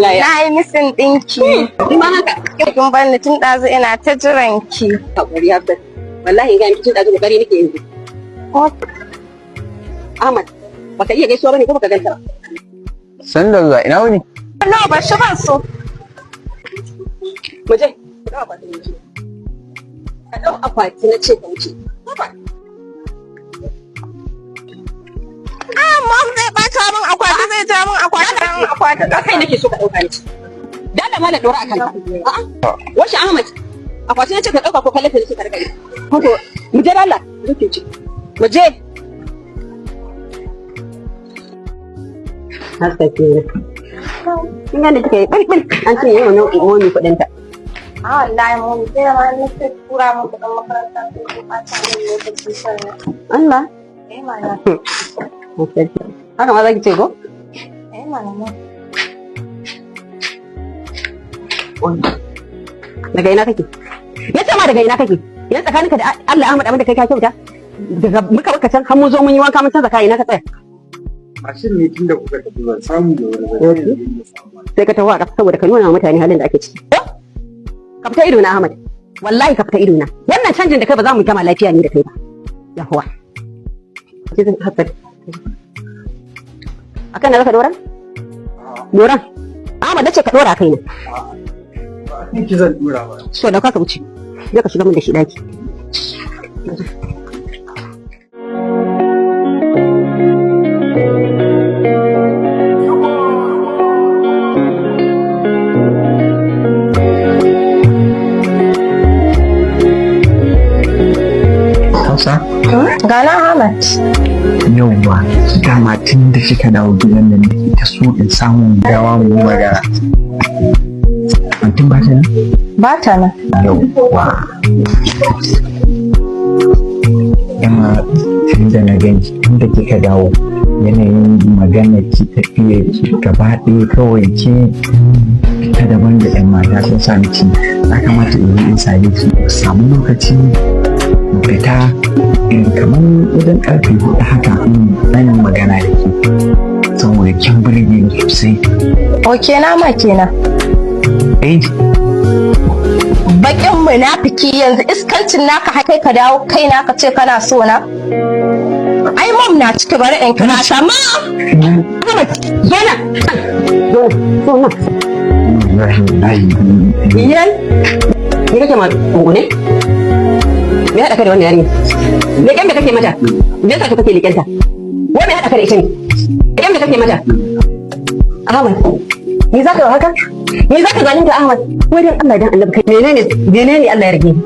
Na yi misin ɗinki. Kuma haka. Kin bani tun ɗazu ina ta jiran ki. Hakuri Hafsat. Wallahi ga miki tun ɗazu kokari nake yanzu. Ahmad, baka iya gaisuwa bane ko baka ganta ba? San da zuwa ina wuni? No, ba shi ban so. Mu je. Ka ɗau akwati na ce ka wuce. Mom zai ɓata min akwati zai ja min akwati. Da kai nake so ka ɗauka ni. Dala ma da ɗora a kanka. A'a. Washe Ahmad. Akwati na ce ka ɗauka ko kallon ta nake ka rika yi. Ko mu je dala. Mu je. Haka ke. Kin gane kike bil an ce yau nan wani kuɗin ta. Wallahi mom sai ma ni sai tura min kuɗin makaranta sai ku ɓata min lokaci sannan. Allah. Mana. Haka ma za ki ce ko? Mana. Daga ina kake? Ya ce ma daga ina kake? Yan tsakaninka da Allah Ahmad abin da kai ka kyauta? Daga muka baka can har mun zo mun yi wanka mun canza kai ina ka tsaya? Mashin ne tun da kuka tafi ban samu da wani sai ka tawo a ƙasa saboda ka nuna wa mutane halin da ake ciki. Ka fita ido na Ahmad. Wallahi ka fita ido na. Wannan canjin da kai ba za mu gama lafiya ni da kai ba. Yahuwa. Cikin hatsari. Akan na zaka doran? Doran. Ahmad nace ka dora kai ne. Ni ki zan dora ba. So da ka wuce. Zai ka shiga min da shi daki. Gana Ahmad. Yauwa, dama tun da kika dawo gidan nan da ta so in samu dawa mu magana. Antin ba ta nan? Ba ta nan. Yauwa. Dama tun da na ganki tun da kika dawo yanayin magana ki tafiye ki gaba ɗaya kawai ki fita daban da 'yan mata sun sa miki ya kamata in yi in same ki samu lokaci fita kamar wajen karfe 4 haka nan magana da ke saboda kin burge ni sosai. Oke na ma kenan. Bakin munafiki yanzu iskancin naka kai ka dawo kai naka ce kana so na? Ai mom na ciki bari in kira ta ma. Ahmad zo na. Zo na. Yan. Ni kake ma ne? Me haɗa ka da wannan yarinya? Leƙen da kake mata? Me yasa kake leƙenta? Wai me haɗa ka da ita ne? Leƙen da kake mata? Ahmad, ni za ka yi haka? Ni za ka zalunta Ahmad? Wai dan Allah dan Allah kai menene Allah ya rage?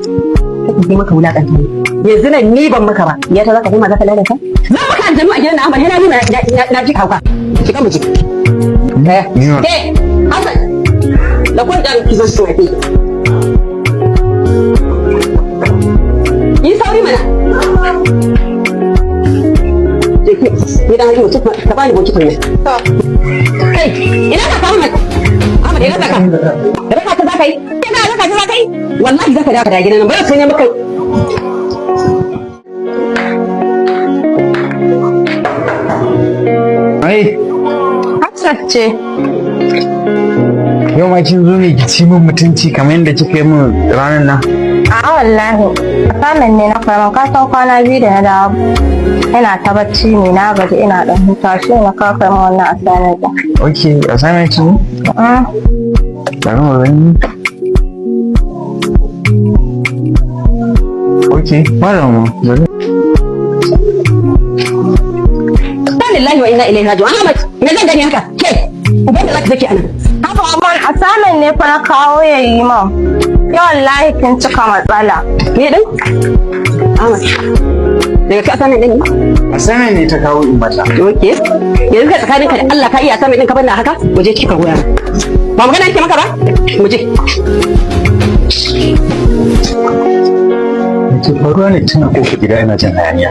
Kake maka wulaƙanta ne. Yanzu nan ni ban maka ba. Ya ta za ka koma za ka lalata? Zan maka aljanu a gidan Ahmad yana nuna na ji hauka. Shiga mu ji. Ke, Hassan, da kwanta ki zo su wafe. Yi sauri mana. Ni dan hajji mutum ka bani bokitin ne. Kai, ina ka samu mai. Ahmad ina ka. Da raka ta za ka yi. Ina raka ta za ka yi. Wallahi za ka dawo da gidan nan. Bari sai ne maka. Ai. Hafsat ce. Yau ma kin zo ne ki ci min mutunci kamar yadda kika yi min ranar nan. A'a wallahi. Asamin ne na fara ka san kwana biyu da na dawo. Ina ta bacci ne na gaji ina dan huta shi na kafa min wannan asamin da. Okay, assignment ne? Bari mu gani. Okay, malamu. Lillahi wa inna ilaihi raji'un. Ahmad, me zan gani haka? Ke, uban da zaka saki anan. Haka amma asamin ne fa na kawo yayi min. Ya wallahi kin cika matsala. Me din? Ahmad. Daga ka asamin din ne? Assignment ne ta kawo in mata. Okay. Yanzu ka tsakaninka da Allah ka iya asamin din ka banna haka? Waje kika goya. Ba magana nake maka ba? Mu je. Ke faruwa ne tun a kofar gida ina jin hayaniya.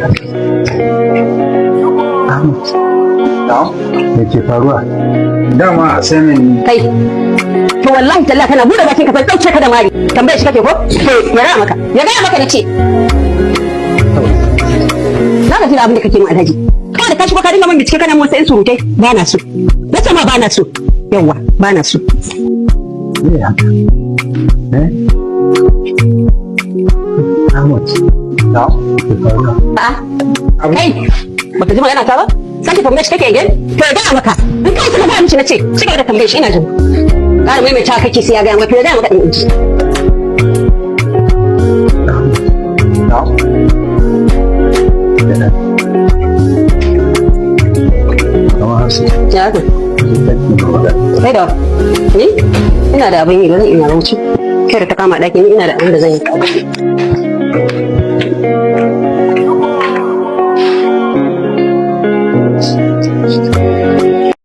Me ke faruwa? Dama assignment Kai. To wallahi tallahi kana bude bakin ka fa dauke ka da mari. Tambaye shi kake ko? Ya ga maka. Ya ga maka nace. Na ga jira abin da kake mu alhaji. Kawai da ka shigo ka dinga min bincike kana mun sai surutai ba na so. Na ce ma ba na so. Yawwa ba na so. Me haka? Ahmad. Na, A'a. Kai, baka ji magana ta ba? Sake tambaye shi kake again? To ya gaya maka. In kai suka gaya mishi na ce, ci gaba da tambaye shi ina jin. Ƙara maimaita kake sai ya gaya maka, to ya gaya maka in ji. Ya haka. Kai da ni? Ina da abin yi, ba zan ina rauci. Kai da ta kama ɗaki ni ina da abin da zan yi.